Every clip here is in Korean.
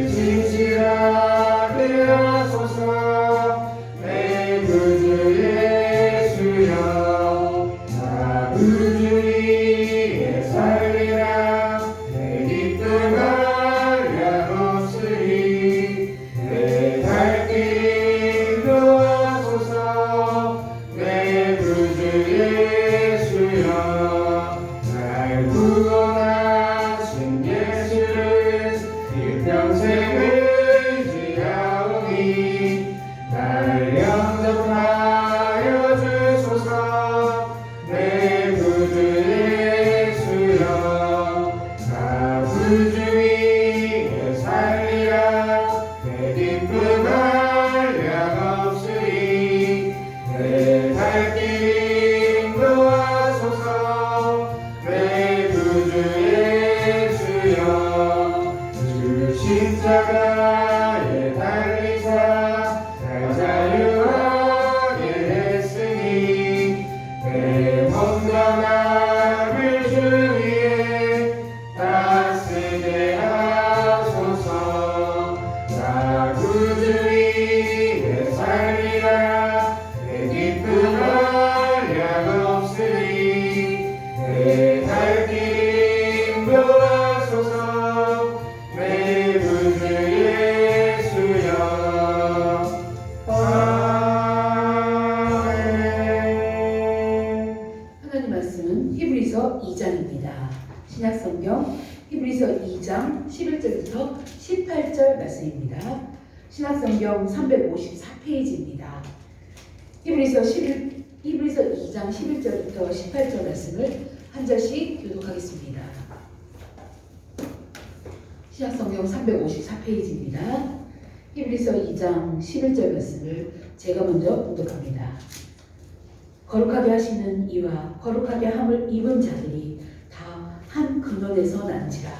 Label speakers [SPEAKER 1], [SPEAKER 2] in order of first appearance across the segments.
[SPEAKER 1] 진실하게 하소서. 내 구주 예수여, 나 구주 위에 살리라. 내 기쁨 한량 없으리. 내 갈 길 인도하소서. 내 구주 예수여, 날 구원하신 예수를 일평생 의지하오니 날 영접하여 주소서. 내 구주 예수여, 나 구주 위에 살리라. 내 기쁨 한량 없으리. 내 갈 길 인도하소서. 내 구주 예수여, 주 십자가에 달리사 날 자유하게 했으니 내 몸과 나를 주 위에 따스게 하소서. 나 구주 위에 살리라. 내 기쁨 한량 없으리. 내 갈 길 인도하소서. 내 구주 예수여. 아멘.
[SPEAKER 2] 하나님 말씀은 히브리서 2장입니다. 신약성경 히브리서 2장 11절부터 18절 말씀입니다. 신약성경 354페이지입니다. 히브리서 2장 11절부터 18절 말씀을 한 절씩 교독하겠습니다. 신약성경 354페이지입니다. 히브리서 2장 11절 말씀을 제가 먼저 봉독합니다. 거룩하게 하시는 이와 거룩하게 함을 입은 자들이 다 한 근원에서 난지라.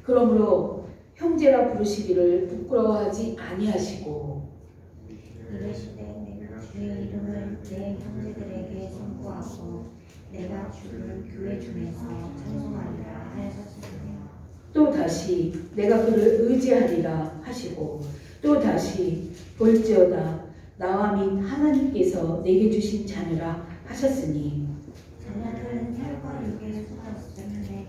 [SPEAKER 2] 그러므로 형제라 부르시기를 부끄러워하지 아니하시고
[SPEAKER 3] 이르시되 내가 주의 이름을 내 형제들에게 선포하고 내가 주를 교회 중에서 찬송하리라 하셨으며
[SPEAKER 2] 또 다시 내가 그를 의지하리라 하시고 또 다시 볼지어다 나와 및 하나님께서 내게 주신 자녀라 하셨으니
[SPEAKER 3] 자녀들은 혈과 육의 속았으되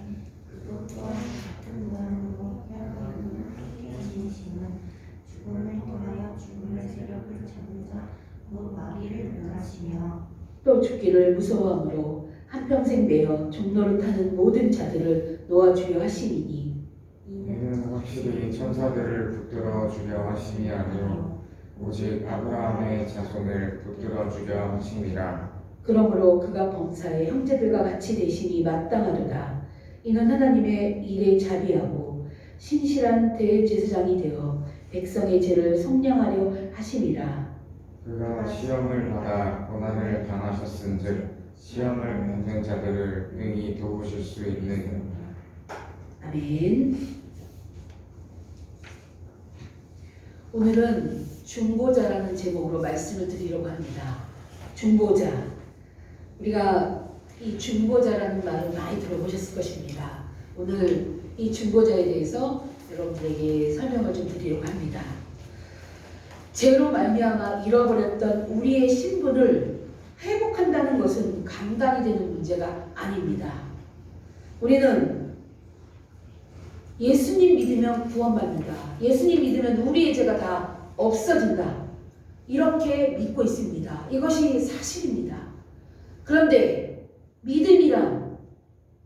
[SPEAKER 3] 그도 또한 같은 모양으로 혈과 육을 함께 지니시는 죽음을 통하여 죽음의 세력을 잡은 자 곧 마귀를 멸하시며
[SPEAKER 2] 또 죽기를 무서워함으로 한평생 매어 종노릇하는 모든 자들을 놓아주려 하심이니
[SPEAKER 1] 이는 확실히 천사들을 붙들어 주려 하심이 아니요 오직 아브라함의 자손을 붙들어 주려 하심이라.
[SPEAKER 2] 그러므로 그가 범사에 형제들과 같이 되심이 마땅하도다. 이는 하나님의 일에 자비하고 신실한 대제사장이 되어 백성의 죄를 속량하려 하심이라.
[SPEAKER 1] 그가 시험을 받아 고난을 당하셨은즉 시험을 받는 자들을 능히 도우실 수 있는.
[SPEAKER 2] 아멘. 오늘은 중보자라는 제목으로 말씀을 드리려고 합니다. 중보자. 우리가 이 중보자라는 말을 많이 들어보셨을 것입니다. 오늘 이 중보자에 대해서 여러분들에게 설명을 좀 드리려고 합니다. 죄로 말미암아 잃어버렸던 우리의 신분을 회복한다는 것은 감당이 되는 문제가 아닙니다. 우리는 예수님 믿으면 구원받는다. 예수님 믿으면 우리의 죄가 다 없어진다. 이렇게 믿고 있습니다. 이것이 사실입니다. 그런데 믿음이란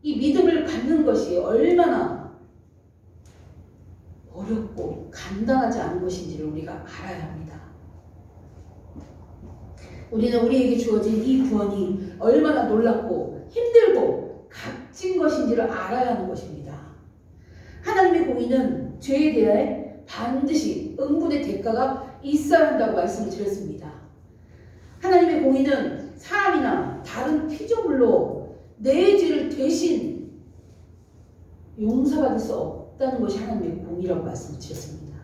[SPEAKER 2] 이 믿음을 갖는 것이 얼마나 어렵고 감당하지 않은 것인지를 우리가 알아야 합니다. 우리는 우리에게 주어진 이 구원이 얼마나 놀랍고 힘들고 값진 것인지를 알아야 하는 것입니다. 하나님의 공의는 죄에 대해 반드시 응분의 대가가 있어야 한다고 말씀을 드렸습니다. 하나님의 공의는 사람이나 다른 피조물로 내 죄를 대신 용서받을 수 없다는 것이 하나님의 공의라고 말씀을 드렸습니다.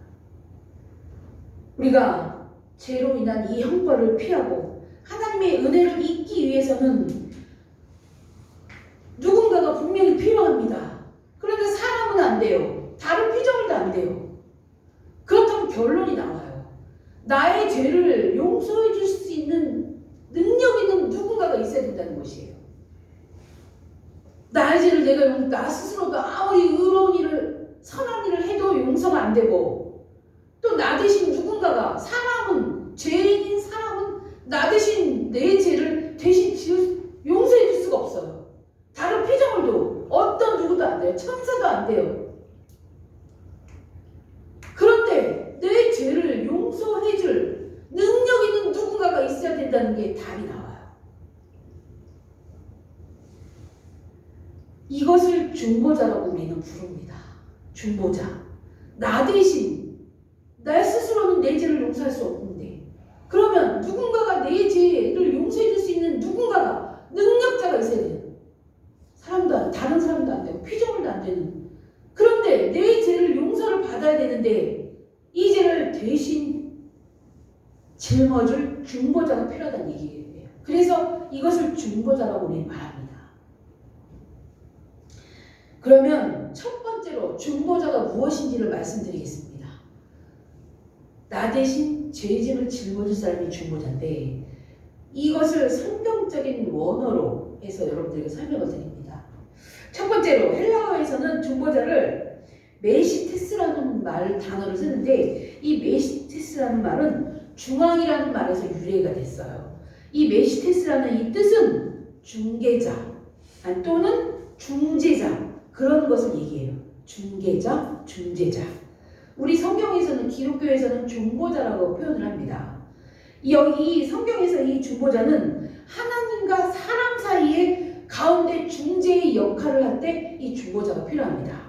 [SPEAKER 2] 우리가 죄로 인한 이 형벌을 피하고 하나님의 은혜를 잊기 위해서는 누군가가 분명히 필요합니다. 그런데 사람은 안 돼요. 다른 피조물도 안 돼요. 결론이 나와요. 나의 죄를 용서해 줄 수 있는 능력 있는 누군가가 있어야 된다는 것이에요. 나의 죄를 나 스스로도 아무리 의로운 일을, 선한 일을 해도 용서가 안 되고, 또 나 대신 누군가가, 사람은, 죄인인 사람은 나 대신 내 죄를 대신 용서해 줄 수가 없어요. 다른 피조물도 어떤 누구도 안 돼요. 천사도 안 돼요. 그런데 내 죄를 용서해 줄 능력 있는 누군가가 있어야 된다는 게 답이 나와요. 이것을 중보자라고 우리는 부릅니다. 중보자. 나 대신, 나 스스로는 내 죄를 용서할 수 없는데, 그러면 누군가가 내 죄를 용서해 줄 수 있는 누군가가, 능력자가 있어야 돼요. 다른 사람도 안 되고 피조물도 안 되는. 그런데 내 죄를 용서를 받아야 되는데 이 죄를 대신 짊어줄 중보자가 필요하다는 얘기예요. 그래서 이것을 중보자라고 우리는 말합니다. 그러면 첫 번째로 중보자가 무엇인지를 말씀드리겠습니다. 나 대신 죄짐을 짊어질 사람이 중보자인데, 이것을 성경적인 원어로 해서 여러분들에게 설명을 드립니다. 첫 번째로 헬라어에서는 중보자를 메시테스라는 단어를 쓰는데, 이 메시테스라는 말은 중앙이라는 말에서 유래가 됐어요. 이 메시테스라는 이 뜻은 중개자 또는 중재자, 그런 것을 얘기해요. 중개자, 중재자. 우리 성경에서는, 기독교에서는 중보자라고 표현을 합니다. 이 성경에서 이 중보자는 하나님과 사람 사이에 가운데 중재의 역할을 할 때 이 중보자가 필요합니다.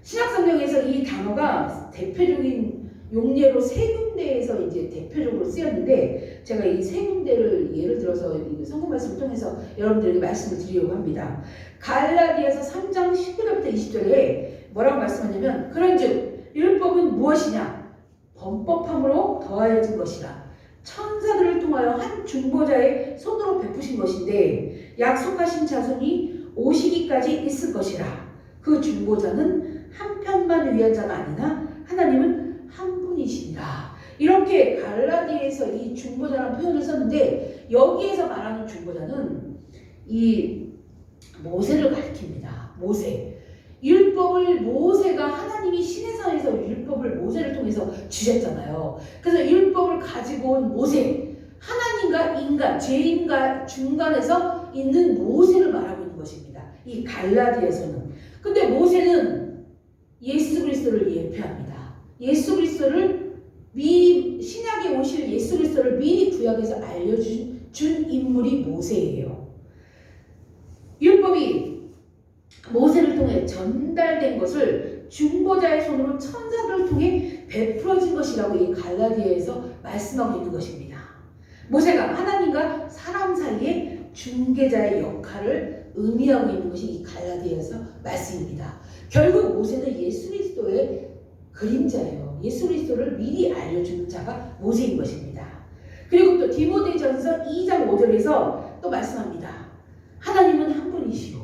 [SPEAKER 2] 신약성경에서 이 단어가 대표적인 용례로 세 군데에서 이제 대표적으로 쓰였는데, 제가 이 세 군데를 예를 들어서 성경 말씀을 통해서 여러분들에게 말씀을 드리려고 합니다. 갈라디아서 3장 19절부터 20절에 뭐라고 말씀하냐면, 그런즉 율법은 무엇이냐? 범법함으로 더하여진 것이라. 천사들을 통하여 한 중보자의 손으로 베푸신 것인데 약속하신 자손이 오시기까지 있을 것이라. 그 중보자는 한 편만 위한 자가 아니나 하나님은 한 분이시니라. 이렇게 갈라디아에서 이 중보자라는 표현을 썼는데, 여기에서 말하는 중보자는 이 모세를 가리킵니다. 모세. 율법을 모세가, 하나님이 시내산에서 율법을 모세를 통해서 주셨잖아요. 그래서 율법을 가지고 온 모세, 하나님과 인간, 죄인과 중간에서 있는 모세를 말하고 있는 것입니다. 이 갈라디아에서는. 근데 모세는 예수 그리스도를 예표합니다. 예수 그리스도를 미리, 신약에 오실 예수 그리스도를 미리 구약에서 알려준 인물이 모세예요. 율법이 모세를 통해 전달된 것을 중보자의 손으로 천사들을 통해 베풀어진 것이라고 이 갈라디아에서 말씀하고 있는 것입니다. 모세가 하나님과 사람 사이에 중개자의 역할을 의미하고 있는 것이 이 갈라디아에서 말씀입니다. 결국 모세는 예수 그리스도의 그림자예요. 예수 그리스도를 미리 알려주는 자가 모세인 것입니다. 그리고 또 디모데전서 2장 5절에서 또 말씀합니다. 하나님은 한 분이시오.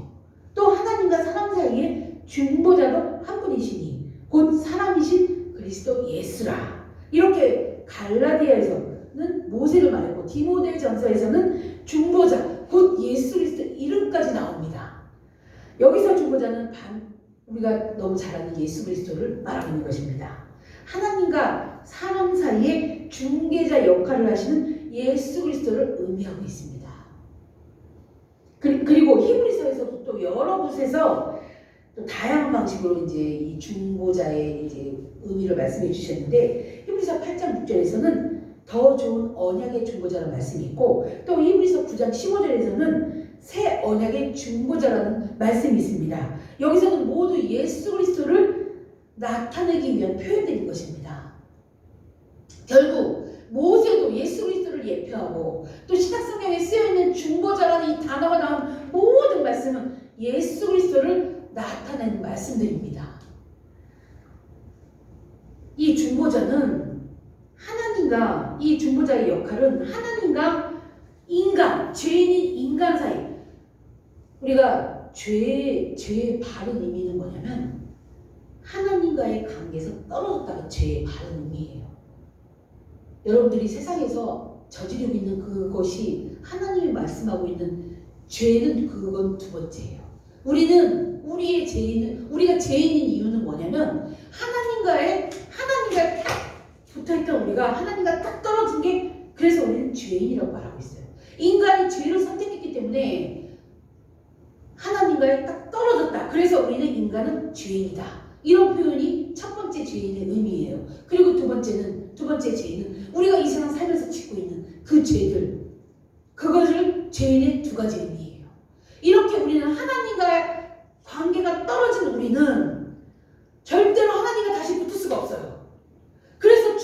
[SPEAKER 2] 또 하나님과 사람 사이에 중보자도 한 분이시니 곧 사람이신 그리스도 예수라. 이렇게 갈라디아에서는 모세를 말했고, 디모데전서에서는 중보자 곧 예수 그리스도 이름까지 나옵니다. 여기서 중보자는 우리가 너무 잘 아는 예수 그리스도를 말하고 있는 것입니다. 하나님과 사람 사이에 중개자 역할을 하시는 예수 그리스도를 의미하고 있습니다. 그리고 히브리서에서도 또 여러 곳에서 또 다양한 방식으로 이제 이 중보자의 이제 의미를 말씀해 주셨는데, 히브리서 8장 6절에서는 더 좋은 언약의 중보자라는 말씀이 있고, 또 히브리서 9장 15절에서는 새 언약의 중보자라는 말씀이 있습니다. 여기서는 모두 예수 그리스도를 나타내기 위한 표현들인 것입니다. 결국 모세도 예수 그리스도를 예표하고, 또 신약성경에 쓰여있는 중보자라는 이 단어가 나온 모든 말씀은 예수 그리스도를 나타내는 말씀들입니다. 이 중보자는 하나님과, 이 중보자의 역할은 하나님과 인간, 죄인인 인간 사이, 우리가 죄의 바른 의미는 뭐냐면 하나님과의 관계에서 떨어졌다가 죄의 바른 의미예요. 여러분들이 세상에서 저지르고 있는 그것이 하나님이 말씀하고 있는 죄는 그건 두 번째예요. 우리가 죄인인 이유는 뭐냐면 하나님과의 딱 붙어있던 우리가 하나님과 딱 떨어진 게 그래서 우리는 죄인이라고 말하고 있어요. 인간이 죄를 선택했기 때문에 하나님과의 딱 떨어졌다. 그래서 우리는 인간은 죄인이다. 이런 표현이 첫 번째 죄인의 의미예요. 그리고 두 번째 죄인은 우리가 이 세상 살면서 짓고 있는 그 죄들, 그것을 죄인의 두 가지 의미예요. 이렇게 우리는 하나님과의 관계가 떨어진 우리는 절대로 하나님과 다시 붙을 수가 없어요. 그래서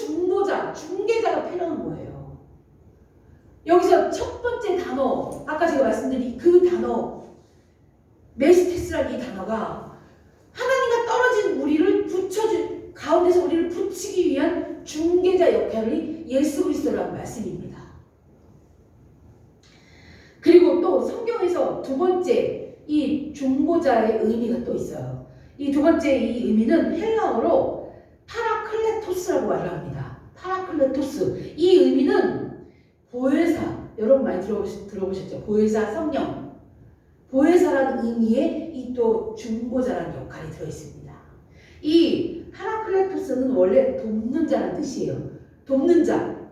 [SPEAKER 2] 중개자가 필요한 거예요. 여기서 첫 번째 단어, 아까 제가 말씀드린 그 단어, 메시테스라는 이 단어가 하나님과 떨어진 우리를 가운데서 우리를 붙이기 위한 중개자 역할이 예수 그리스도라는 말씀입니다. 그리고 또 성경에서 두 번째 이 중보자의 의미가 또 있어요. 이 두 번째 이 의미는 헬라어로 파라클레토스라고 말을 합니다. 파라클레토스. 이 의미는 보혜사. 여러분 많이 들어보셨죠? 보혜사, 성령. 보혜사라는 의미의 이 또 중보자라는 역할이 들어있습니다. 이 파라클레토스는 원래 돕는 자라는 뜻이에요. 돕는 자.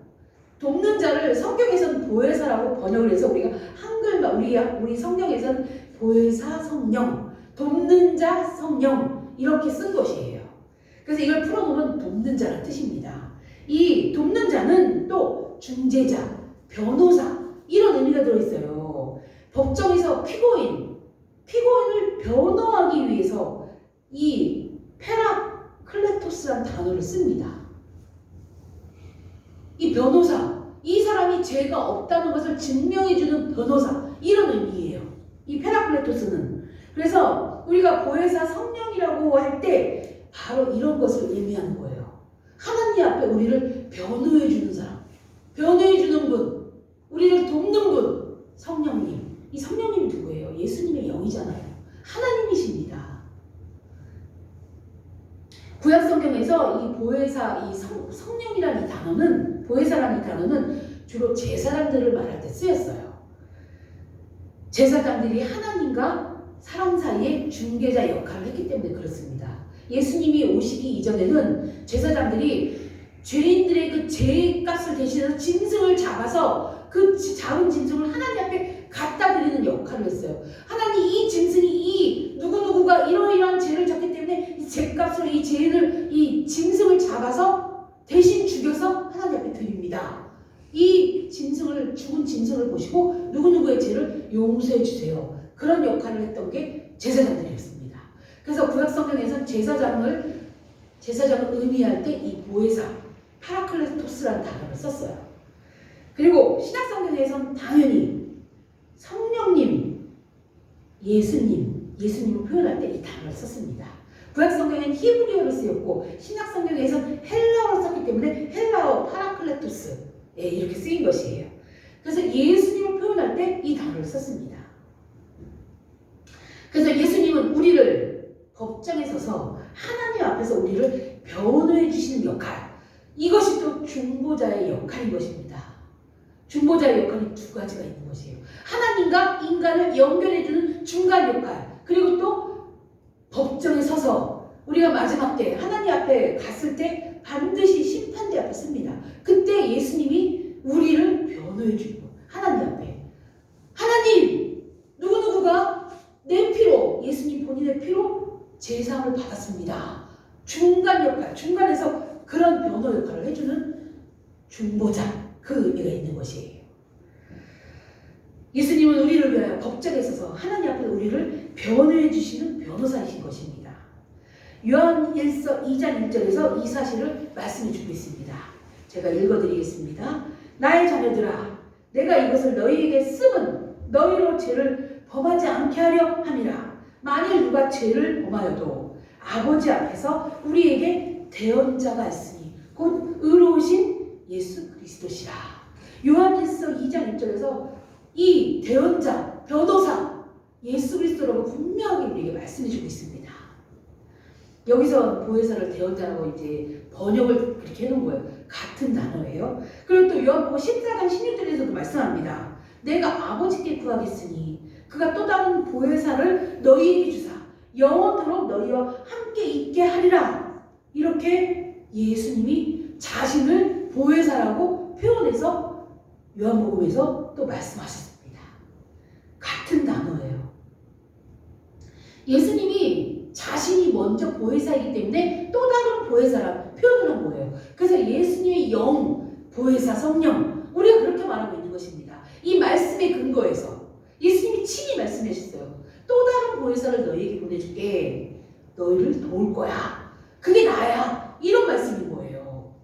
[SPEAKER 2] 돕는 자를 성경에서는 보혜사라고 번역을 해서 우리가 한글만 우리 성경에서는 보혜사 성령, 돕는 자 성령 이렇게 쓴 것이에요. 그래서 이걸 풀어보면 돕는 자라는 뜻입니다. 이 돕는 자는 또 중재자, 변호사 이런 의미가 들어있어요. 법정에서 피고인을 변호하기 위해서 이 페라클레토스라는 단어를 씁니다. 이 변호사, 이 사람이 죄가 없다는 것을 증명해주는 변호사 이런 의미예요. 이 페라클레토스는. 그래서 우리가 보혜사 성령이라고 할 때 바로 이런 것을 의미하는 거예요. 하나님 앞에 우리를 변호해주는 사람, 변호해주는 분, 우리를 돕는 분, 성령님. 이 성령님이 누구예요? 예수님의 영이잖아요. 하나님이십니다. 구약 성경에서 이 보혜사, 이 성령이라는 이 단어는, 보혜사라는 이 단어는 주로 제사장들을 말할 때 쓰였어요. 제사장들이 하나님과 사람 사이에 중개자 역할을 했기 때문에 그렇습니다. 예수님이 오시기 이전에는 제사장들이 죄인들의 그 죄값을 대신해서 짐승을 잡아서 그 잡은 짐승을 하나님 앞에 갖다 드리는 역할을 했어요. 하나님 이 짐승이 이 누구누구가 이러이러한 죄를 졌기 때문에 이 죄값으로 이 죄인을 이 짐승을 잡아서 대신 죽여서 하나님 앞에 드립니다. 이 죽은 짐승을 보시고 누구누구의 죄를 용서해 주세요. 그런 역할을 했던 게 제사장들이었습니다. 그래서 구약 성경에서는 제사장을 의미할 때 이 보혜사, 파라클레토스라는 단어를 썼어요. 그리고 신약 성경에서는 당연히 성령님, 예수님을 표현할 때 이 단어를 썼습니다. 구약 성경에는 히브리어로 쓰였고 신약 성경에서는 헬라어로 썼기 때문에 헬라어 파라클레토스 이렇게 쓰인 것이에요. 그래서 예수님을 표현할 때 이 단어를 썼습니다. 그래서 예수님은 우리를 법정에 서서 하나님 앞에서 우리를 변호해 주시는 역할, 이것이 또 중보자의 역할인 것입니다. 중보자의 역할이 두 가지가 있는 것이에요. 하나님과 인간을 연결해주는 중간 역할, 그리고 또 법정에 서서 우리가 마지막 때 하나님 앞에 갔을 때 반드시 심판대 앞에 씁니다. 그때 예수님이 우리를 변호해주고 하나님 앞에, 하나님 누구누구가 내 피로, 예수님 본인의 피로 제사함을 받았습니다. 중간 역할, 중간에서 그런 변호 역할을 해주는 중보자, 그 의미가 있는 것이에요. 예수님은 우리를 위하여 법정에 서서 하나님 앞에 우리를 변호해 주시는 변호사이신 것입니다. 요한 1서 2장 1절에서 이 사실을 말씀해 주고 있습니다. 제가 읽어드리겠습니다. 나의 자녀들아, 내가 이것을 너희에게 쓰면 너희로 죄를 범하지 않게 하려 함이라. 만일 누가 죄를 범하여도 아버지 앞에서 우리에게 대언자가 있으니 곧 의로우신 예수 그리스도시라. 요한일서 2장 1절에서 이 대언자, 변호사 예수 그리스도라고 분명하게 우리에게 말씀해 주고 있습니다. 여기서 보혜사를 대언자라고 이제 번역을 그렇게 해놓은 거예요. 같은 단어예요. 그리고 또 요한복음 14장 16절에서도 말씀합니다. 내가 아버지께 구하겠으니 그가 또 다른 보혜사를 너희에게 주사 영원토록 너희와 함께 있게 하리라. 이렇게 예수님이 자신을 보혜사라고 표현해서 요한복음에서 또 말씀하셨습니다. 같은 단어예요. 예수님이 자신이 먼저 보혜사이기 때문에 또 다른 보혜사라 표현을 한 거예요. 그래서 예수님의 영, 보혜사, 성령, 우리가 그렇게 말하고 있는 것입니다. 이 말씀의 근거에서 예수님이 친히 말씀하셨어요. 또 다른 보혜사를 너희에게 보내줄게. 너희를 도울 거야. 그게 나야. 이런 말씀인 거예요.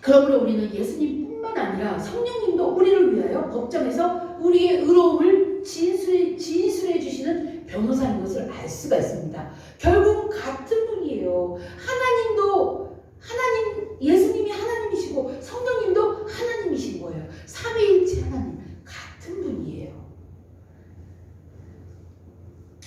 [SPEAKER 2] 그러므로 우리는 예수님뿐만 아니라 성령님도 우리를 위하여 법정에서 우리의 의로움을 진술해 주시는 변호사인 것을 알 수가 있습니다. 결국 같은 분이에요. 예수님이 하나님이시고 성령님도 하나님이신 거예요. 삼위일체 하나님, 같은 분이에요.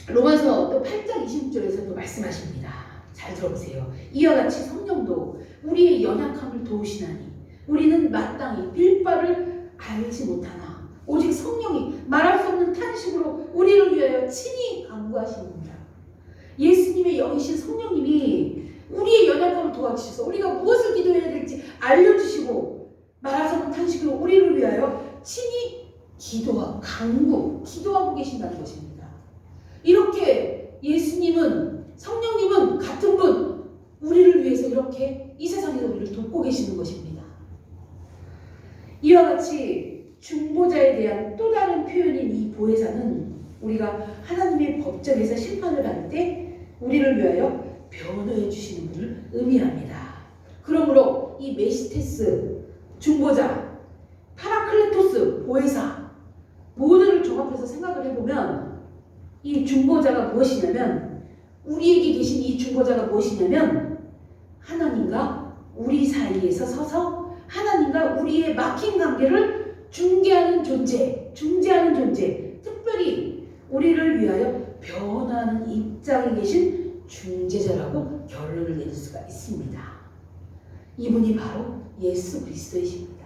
[SPEAKER 2] 로마서 또 8장 26절에서도 말씀하십니다. 잘 들어보세요. 이와 같이 성령도 우리의 연약함을 도우시나니 우리는 마땅히 빌 바를 알지 못하나 오직 성령이 말할 수 없는 탄식으로 우리를 위하여 친히 간구하시느니라. 예수님의 영이신 성령님이 우리의 연약함을 도와주셔서 우리가 무엇을 기도해야 될지 알려주시고 말할 수 없는 탄식으로 우리를 위하여 친히 기도하고 계신다는 것입니다. 이렇게 예수님은, 성령님은 같은 분, 우리를 위해서 이렇게 이 세상에서 우리를 돕고 계시는 것입니다. 이와 같이 중보자에 대한 또 다른 표현인 이 보혜사는 우리가 하나님의 법정에서 심판을 받을 때 우리를 위하여 변호해 주시는 분을 의미합니다. 그러므로 이 메시테스, 중보자, 파라클레토스, 보혜사 모두를 종합해서 생각을 해보면 이 중보자가 무엇이냐면, 우리에게 계신 이 중보자가 무엇이냐면 하나님과 우리 사이에서 서서 하나님과 우리의 막힌 관계를 중재하는 존재, 특별히 우리를 위하여 변화하는 입장에 계신 중재자라고 결론을 내릴 수가 있습니다. 이분이 바로 예수 그리스도이십니다.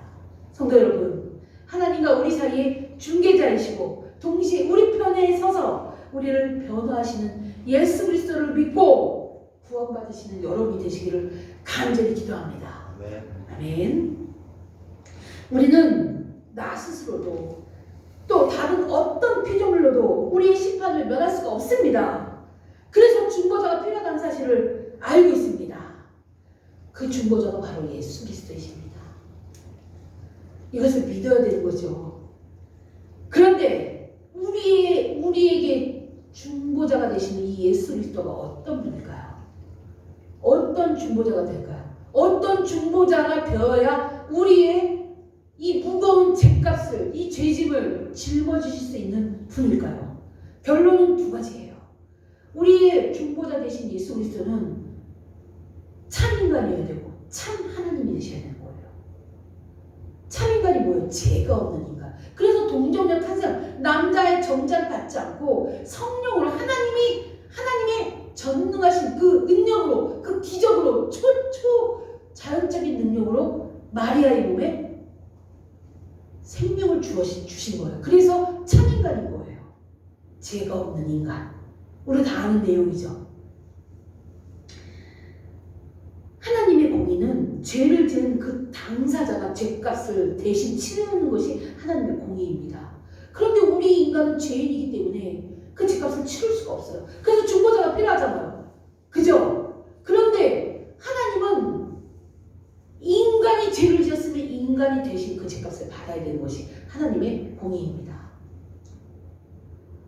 [SPEAKER 2] 성도 여러분, 하나님과 우리 사이에 중재자이시고 동시에 우리 편에 서서 우리를 변화하시는 예수 그리스도를 믿고 구원받으시는 여러분이 되시기를 간절히 기도합니다. 아멘. 우리는 나 스스로도 또 다른 어떤 피조물로도 우리의 심판을 면할 수가 없습니다. 그래서 중보자가 필요하다는 사실을 알고 있습니다. 그 중보자가 바로 예수 그리스도이십니다. 이것을 믿어야 되는 거죠. 그런데 우리에게 중보자가 되시는 이 예수 그리스도가 어떤 분일까요? 어떤 중보자가 될까요? 어떤 중보자가 되어야 우리의 이 무거운 죄값을, 이 죄짐을 짊어지실 수 있는 분일까요? 결론은 두 가지예요. 우리의 중보자 되신 예수 그리스도는 참 인간이어야 되고 참 하나님이 되셔야 되는 거예요. 참 인간이 뭐예요? 죄가 없는 인간. 그래서 동정녀 한 사람, 남자의 정자를 받지 않고 성령으로 하나님의 전능하신 그 능력으로, 그 기적으로, 자연적인 능력으로 마리아의 몸에 생명을 주신 거예요. 그래서 참 인간인 거예요. 죄가 없는 인간. 우리 다 아는 내용이죠. 하나님의 공의는 죄를 지은 그 당사자가 죄값을 대신 치르는 것이 하나님의 공의입니다. 그런데 우리 인간은 죄인이기 때문에 그 죄값을 치를 수가 없어요. 그래서 중보자가 필요하잖아요. 그죠? 그런데 하나님은 인간이 죄를 지었으면 인간이 대신 그 죄값을 받아야 되는 것이 하나님의 공의입니다.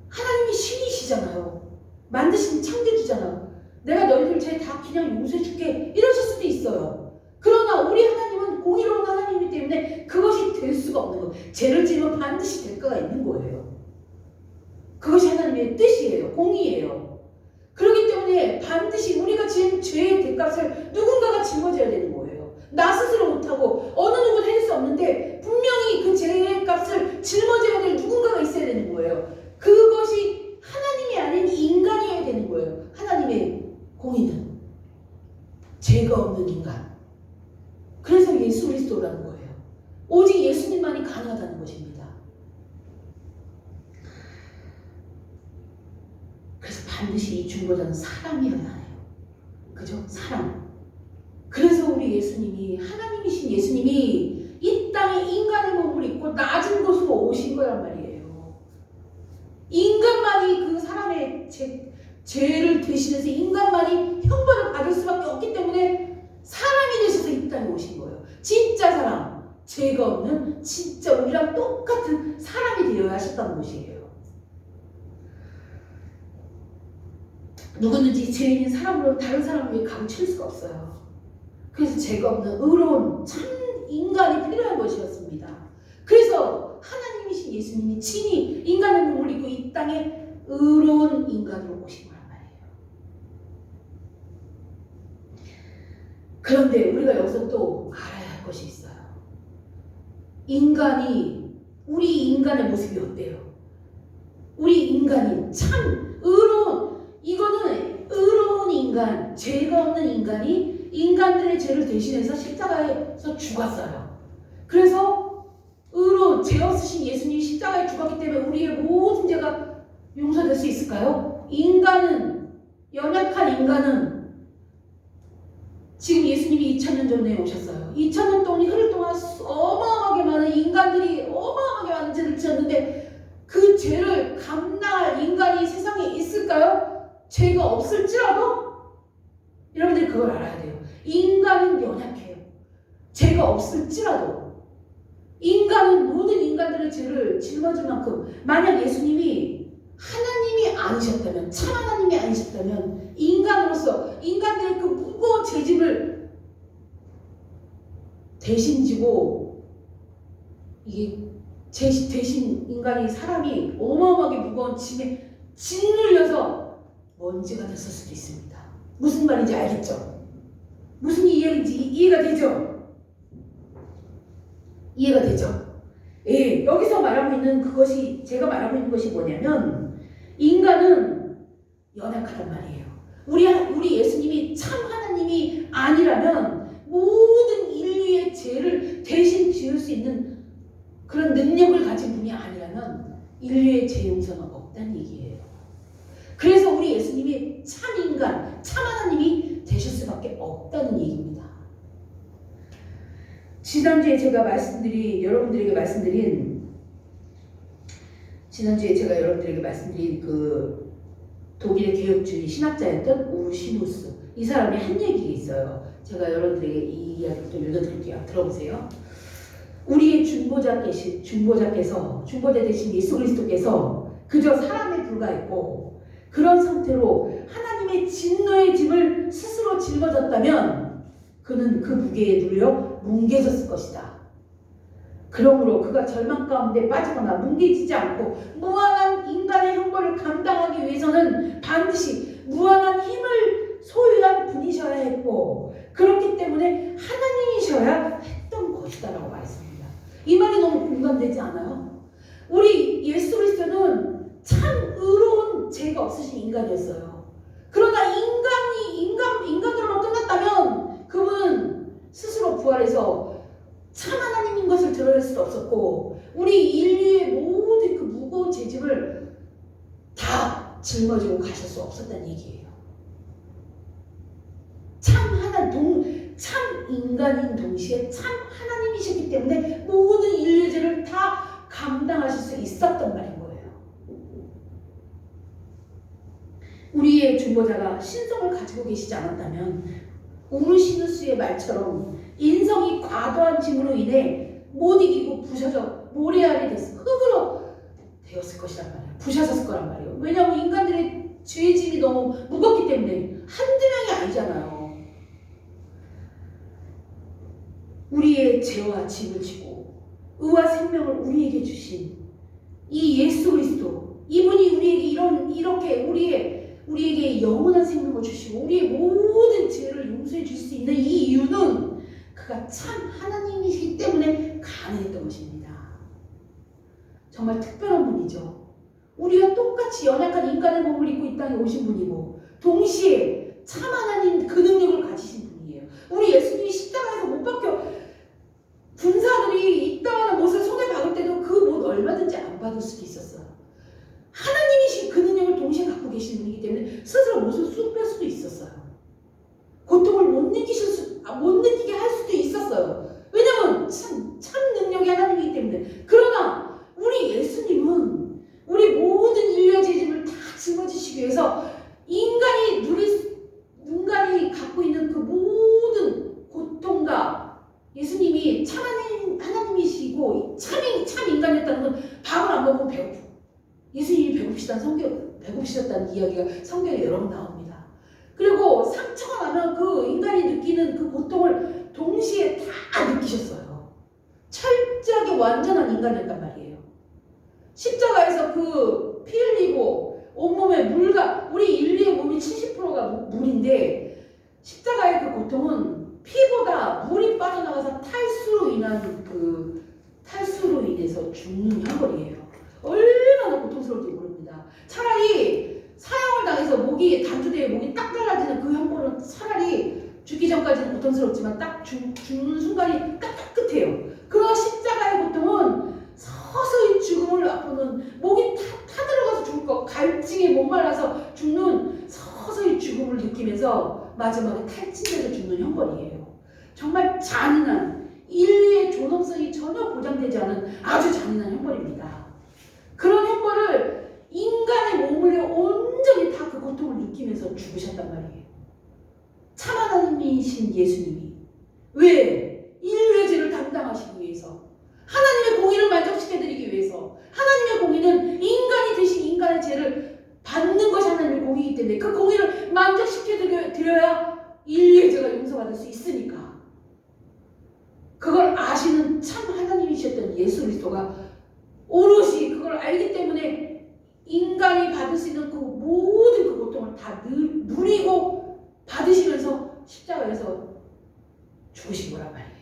[SPEAKER 2] 하나님이 신이시잖아요. 만드신 창조주잖아요. 내가 너희들 죄 다 그냥 용서해줄게 이러실 수도 있어요. 그러나 우리 하나님은 공의로운 하나님이기 때문에 그것이 될 수가 없는 거예요. 죄를 지으면 반드시 대가가 있는 거예요. 그것이 하나님의 뜻이에요. 공의예요. 그렇기 때문에 반드시 우리가 지은 죄의 대값을 누군가가 짊어져야 되는 거예요. 나 스스로 못하고 어느 누구도 해낼 수 없는데 분명히 그 죄의 값을 짊어져야 될 누군가가 있어야 되는 거예요. 그것이 하나님이 아닌 인간이어야 되는 거예요. 하나님 죄가 없는 인간. 그래서 예수 그리스도라는 거예요. 오직 예수님만이 가능하다는 것입니다. 그래서 반드시 이 중보자는 사람이어야 해요. 그죠? 사람. 그래서 우리 예수님이, 하나님이신 예수님이 이 땅에 인간의 몸을 입고 낮은 곳으로 오신 거란 말이에요. 인간만이 그 사람의 죄를 대신해서 인간만이 형벌을 받을 수밖에 없기 때문에 사람이 되셔서 이 땅에 오신 거예요. 진짜 사람, 죄가 없는 진짜 우리랑 똑같은 사람이 되어야 하셨다는 것이에요. 누구든지 죄인인 사람으로 다른 사람을 위해 가르칠 수가 없어요. 그래서 죄가 없는 의로운 참 인간이 필요한 것이었습니다. 그래서 하나님이신 예수님이 친히 인간의 몸을 입고 이 땅에 의로운 인간으로 오신 거란 말이에요. 그런데 우리가 여기서 또 알아야 할 것이 있어요. 우리 인간의 모습이 어때요? 우리 인간이 참 이거는 의로운 인간, 죄가 없는 인간이 인간들의 죄를 대신해서 십자가에서 죽었어요. 그래서 의로운 죄 없으신 예수님이 십자가에 죽었기 때문에 우리의 모든 죄가 용서될 수 있을까요? 연약한 인간은 지금 예수님이 2000년 전에 오셨어요. 2000년 동안 흐를 동안 어마어마하게 많은 인간들이 어마어마하게 많은 죄를 지었는데 그 죄를 감당할 인간이 세상에 있을까요? 죄가 없을지라도 여러분들이 그걸 알아야 돼요. 인간은 연약해요. 죄가 없을지라도 인간은 모든 인간들의 죄를 짊어질 만큼 만약 예수님이 하나님이 아니셨다면 참 하나님이 아니셨다면 인간으로서 인간들의 그 무거운 죄짐을 대신 지고 이게 대신 인간이 사람이 어마어마하게 무거운 짐에 짓눌려서 먼지가 됐을 수도 있습니다. 무슨 말인지 알겠죠? 무슨 이해인지 이해가 되죠? 이해가 되죠? 예, 여기서 말하고 있는 그것이 제가 말하고 있는 것이 뭐냐면 인간은 연약하단 말이에요. 우리 예수님이 참 하나님이 아니라면 모든 인류의 죄를 대신 지을 수 있는 그런 능력을 가진 분이 아니라면 인류의 죄 용서는 없다는 얘기예요. 그래서 우리 예수님이 참 인간, 참 하나님이 되실 수밖에 없다는 얘기입니다. 지난주에 제가 여러분들에게 말씀드린 그 독일의 개혁주의 신학자였던 우르시누스, 이 사람이 한 얘기가 있어요. 제가 여러분들에게 이 이야기를 또 읽어드릴게요. 들어보세요. 우리의 중보자 대신 예수 그리스도께서 그저 사람에 불과했고 그런 상태로 하나님의 진노의 짐을 스스로 짊어졌다면 그는 그 무게에 눌려 뭉개졌을 것이다. 그러므로 그가 절망 가운데 빠지거나 뭉개지지 않고 무한한 인간의 형벌을 감당하기 위해서는 반드시 무한한 힘을 소유한 분이셔야 했고 그렇기 때문에 하나님이셔야 했던 것이다라고 말했습니다. 이 말이 너무 공감되지 않아요? 우리 예수 그리스도는 참 의로운 죄가 없으신 인간이었어요. 그러나 인간으로만 끝났다면 그분은 스스로 부활해서 참 하나님인 것을 드러낼 수도 없었고 우리 인류의 모든 그 무거운 죄짐을 다 짊어지고 가실 수 없었다는 얘기예요. 참 인간인 동시에 참 하나님이셨기 때문에 모든 인류의 죄를 다 감당하실 수 있었단 말인 거예요. 우리의 중보자가 신성을 가지고 계시지 않았다면 우르시누스의 말처럼 인성이 과도한 짐으로 인해 못 이기고 부셔져 모래알이 돼서 흙으로 되었을 것이란 말이에요. 부셔졌을 거란 말이에요. 왜냐하면 인간들의 죄짐이 너무 무겁기 때문에 한두 명이 아니잖아요. 우리의 죄와 짐을 지고 의와 생명을 우리에게 주신 이 예수 그리스도, 이분이 우리에게 이렇게 우리에게 영원한 생명을 주시고 우리의 모든 죄를 용서해 줄 수 있는 이 이유는 그가 참 하나님이시기 때문에 가능했던 것입니다. 정말 특별한 분이죠. 우리와 똑같이 연약한 인간의 몸을 입고 이 땅에 오신 분이고 동시에 참 하나님 그 능력을 가지신 분이에요. 못 느끼게 할 수도 있었어요. 왜냐면 참 능력이 하나님이기 때문에. 그러나 우리 예수님은 우리 모든 인류의 죄짐을 다 짊어지시기 위해서 인간이 갖고 있는 그 모든 고통과 예수님이 참 하나님이시고 참 인간이었다는 건 밥을 안 먹으면 배고프고 예수님이 배고프셨다는 이야기가 성경에 여러 번 나옵니다. 그리고 상처가 나면 그 인간이 느끼는 그 고통을 동시에 다 느끼셨어요. 철저하게 완전한 인간이었단 말이에요. 십자가에서 그 피 흘리고 온몸에 물과 우리 인류의 몸이 70%가 물인데 십자가의 그 고통은 피보다 물이 빠져나가서 탈수로 인해서 죽는 형벌이에요. 얼마나 고통스러울지 모릅니다. 차라리 사형을 당해서 단두대에 목이 딱 잘라지는 그 형벌은 차라리 죽기 전까지는 고통스럽지만 딱 죽는 순간이 딱 끝해요. 그러나 십자가의 고통은 서서히 죽음을 앞두는 목이 타들어가서 죽을 것, 갈증에 목말라서 죽는 서서히 죽음을 느끼면서 마지막에 탈진돼서 죽는 형벌이에요. 정말 잔인한, 인류의 존엄성이 전혀 보장되지 않은 아주 잔인한 형벌입니다. 그런 형벌을 인간의 몸을 온전히 다 그 고통을 느끼면서 죽으셨단 말이에요. 참 하나님이신 예수님이. 왜? 인류의 죄를 담당하시기 위해서, 하나님의 공의를 만족시켜드리기 위해서. 하나님의 공의는 인간이 대신 인간의 죄를 받는 것이 하나님의 공의이기 때문에 그 공의를 만족시켜드려야 인류의 죄가 용서받을 수 있으니까. 그걸 아시는 참 하나님이셨던 예수 그리스도가 오롯이 그걸 알기 때문에 인간이 받을 수 있는 그 모든 그 고통을 다 누리고 받으시면서 십자가에서 죽으신 거란 말이에요.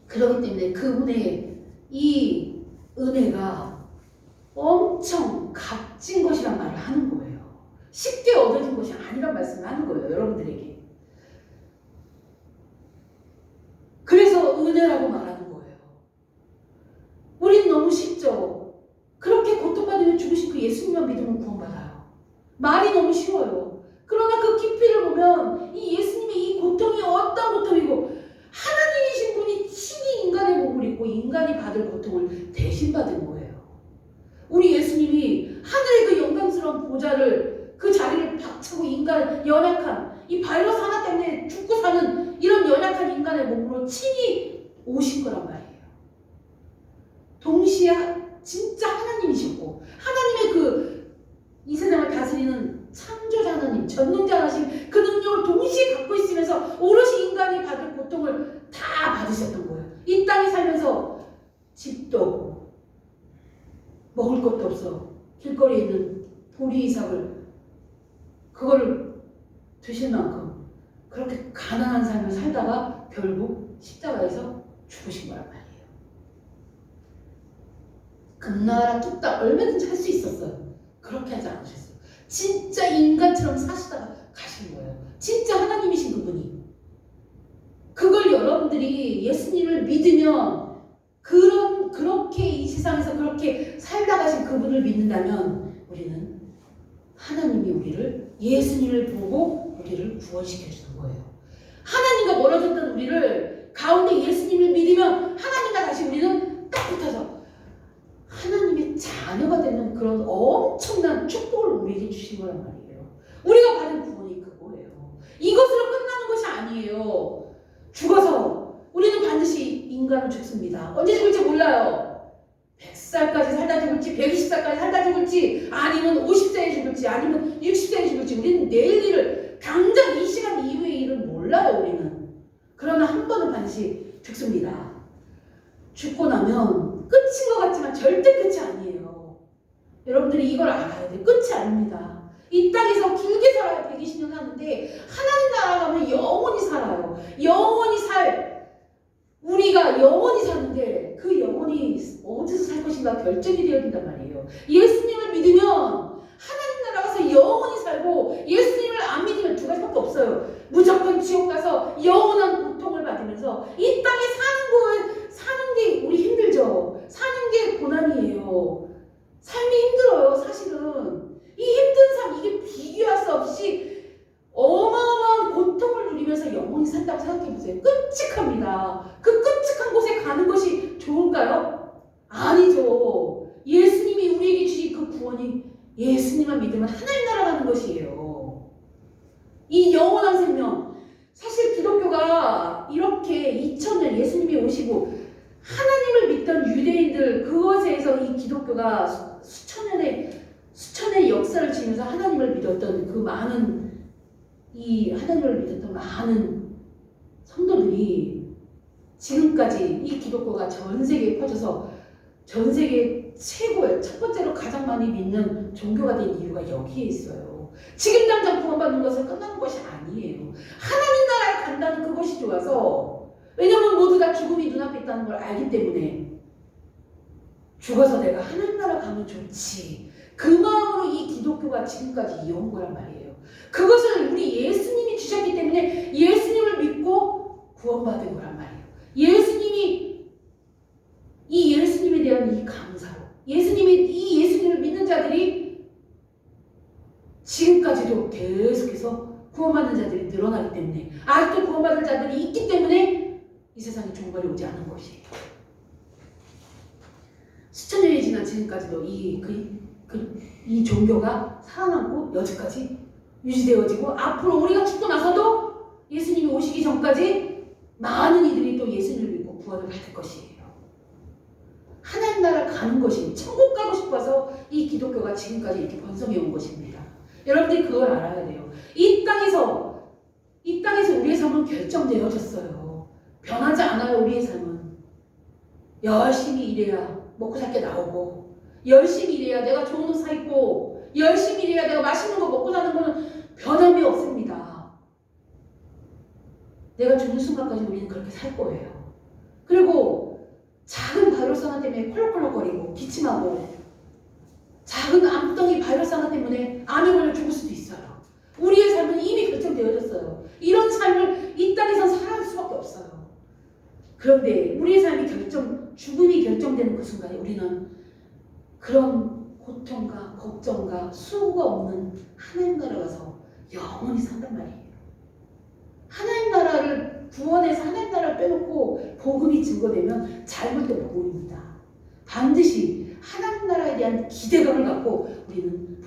[SPEAKER 2] 그렇기 때문에 그분의 이 은혜가 엄청 값진 것이란 말을 하는 거예요. 쉽게 얻어진 것이 아니란 말씀을 하는 거예요, 여러분들에게. 그래서 은혜라고 말하는 거예요. 우린 너무 쉽죠. 그렇게 고통받으며 죽으신 그 예수님만 믿으면 구원받아요. 말이 너무 쉬워요. 그러나 그 깊이를 보면 이 예수님의 이 고통이 어떤 고통이고, 하나님이신 분이 친히 인간의 몸을 입고 인간이 받을 고통을 대신 받은 거예요. 우리 예수님이 하늘의 그 영광스러운 보좌를, 그 자리를 박차고 연약한 이 바이러스 하나 때문에 죽고 사는 이런 연약한 인간의 몸으로 친히 오신 거란 말이에요. 동시에 진짜 하나님이셨고, 하나님의 이 세상을 다스리는 창조자 하나님, 전능자 하나님, 그 능력을 동시에 갖고 있으면서 오롯이 인간이 받을 고통을 다 받으셨던 거예요. 이 땅에 살면서 집도 없고 먹을 것도 없어 길거리에 있는 보리이삭을 그거를 드실 만큼 그렇게 가난한 삶을 살다가 결국 십자가에서 죽으신 거란 말이에요. 금나라 뚝딱 얼마든지 할 수 있었어요. 그렇게 하지 않으셨어요. 진짜 인간처럼 사시다가 가신 거예요. 진짜 하나님이신 그분이. 그걸 여러분들이 예수님을 믿으면 그렇게 이 세상에서 그렇게 살다 가신 그분을 믿는다면 우리는 하나님이 우리를, 예수님을 보고 우리를 구원시켜 주는 거예요. 하나님과 멀어졌던 우리를 가운데 예수님을 믿으면 하나님과 다시 우리는 딱 붙어서 하나님의 자녀가 되는 그런 엄청난 축복을 우리에게 주신 거란 말이에요. 우리가 받은 구원이 그거예요. 이것으로 끝나는 것이 아니에요. 죽어서 우리는 반드시 인간은 죽습니다. 언제 죽을지 몰라요. 100살까지 살다 죽을지, 120살까지 살다 죽을지, 아니면 50세에 죽을지, 아니면 60세에 죽을지, 우리는 내일 일을, 당장 이 시간 이후의 일을 몰라요, 우리는. 그러나 한 번은 반드시 죽습니다. 죽고 나면 끝인 것 같지만 절대 끝이 아니에요. 여러분들이 이걸 알아야 돼요. 끝이 아닙니다. 이 땅에서 길게 살아야 120년 사는데 하나님 나라 가면 영원히 살아요. 우리가 영원히 사는데 그 영원히 어디서 살 것인가 결정이 되어야 된단 말이에요. 예수님을 믿으면 하나님 나라 가서 영원히 살고, 예수님을 안 믿으면 두 가지밖에 없어요. 무조건 지옥 가서 영원한 고통을 받으면서 이 땅에 사는 게 우리 힘들죠. 사는 게 고난이에요. 삶이 힘들어요. 사실은 이 힘든 삶, 이게 비교할 수 없이 어마어마한 고통 기독교가 수천의 역사를 지니면서 하나님을 믿었던 그 많은 이 하나님을 믿었던 많은 성도들이 지금까지 이 기독교가 전 세계에 퍼져서 전 세계 최고의 첫 번째로 가장 많이 믿는 종교가 된 이유가 여기에 있어요. 지금 당장 구원받는 것은 끝나는 것이 아니에요. 하나님 나라에 간다는 그것이 좋아서, 왜냐면 모두 다 죽음이 눈앞에 있다는 걸 알기 때문에 죽어서 내가 하나님 나라 가면 좋지, 그 마음으로 이 기독교가 지금까지 이어온 거란 말이에요. 그것을 우리 예수님이 주셨기 때문에 예수님을 믿고 구원받은 거란 말이에요. 이 예수님에 대한 이 감사로, 이 예수님을 믿는 자들이 지금까지도 계속해서 구원받는 자들이 늘어나기 때문에, 아직도 구원받을 자들이 있기 때문에 이 세상에 종말이 오지 않은 것이에요. 수천 년이 지난 지금까지도 이 종교가 살아남고 여지까지 유지되어지고, 앞으로 우리가 죽고 나서도 예수님이 오시기 전까지 많은 이들이 또 예수님을 믿고 구원을 받을 것이에요. 하나님 나라를 가는 것이, 천국 가고 싶어서 이 기독교가 지금까지 이렇게 번성해 온 것입니다. 여러분들이 그걸 알아야 돼요. 이 땅에서 우리의 삶은 결정되어졌어요. 변하지 않아요. 우리의 삶은 열심히 일해야 먹고 살 게 나오고, 열심히 일해야 내가 좋은 옷 사 입고, 열심히 일해야 내가 맛있는 거 먹고 사는 거는 변함이 없습니다. 내가 죽는 순간까지 우리는 그렇게 살 거예요. 그리고 작은 바이러스 하나 때문에 콜록콜록거리고 기침하고, 작은 암덩이 바이러스 하나 때문에 암에 걸려 죽을 수도 있어요. 우리의 삶은 이미 결정되어졌어요. 이런 삶을 이 땅에선 살아갈 수밖에 없어요. 그런데 우리의 삶이 죽음이 결정되는 그 순간에 우리는 그런 고통과 걱정과 수고가 없는 하나님 나라 가서 영원히 산단 말이에요. 하나님 나라를 구원해서 하나님 나라를 빼놓고 복음이 증거되면 잘못된 복음입니다. 반드시 하나님 나라에 대한 기대감을 갖고 우리는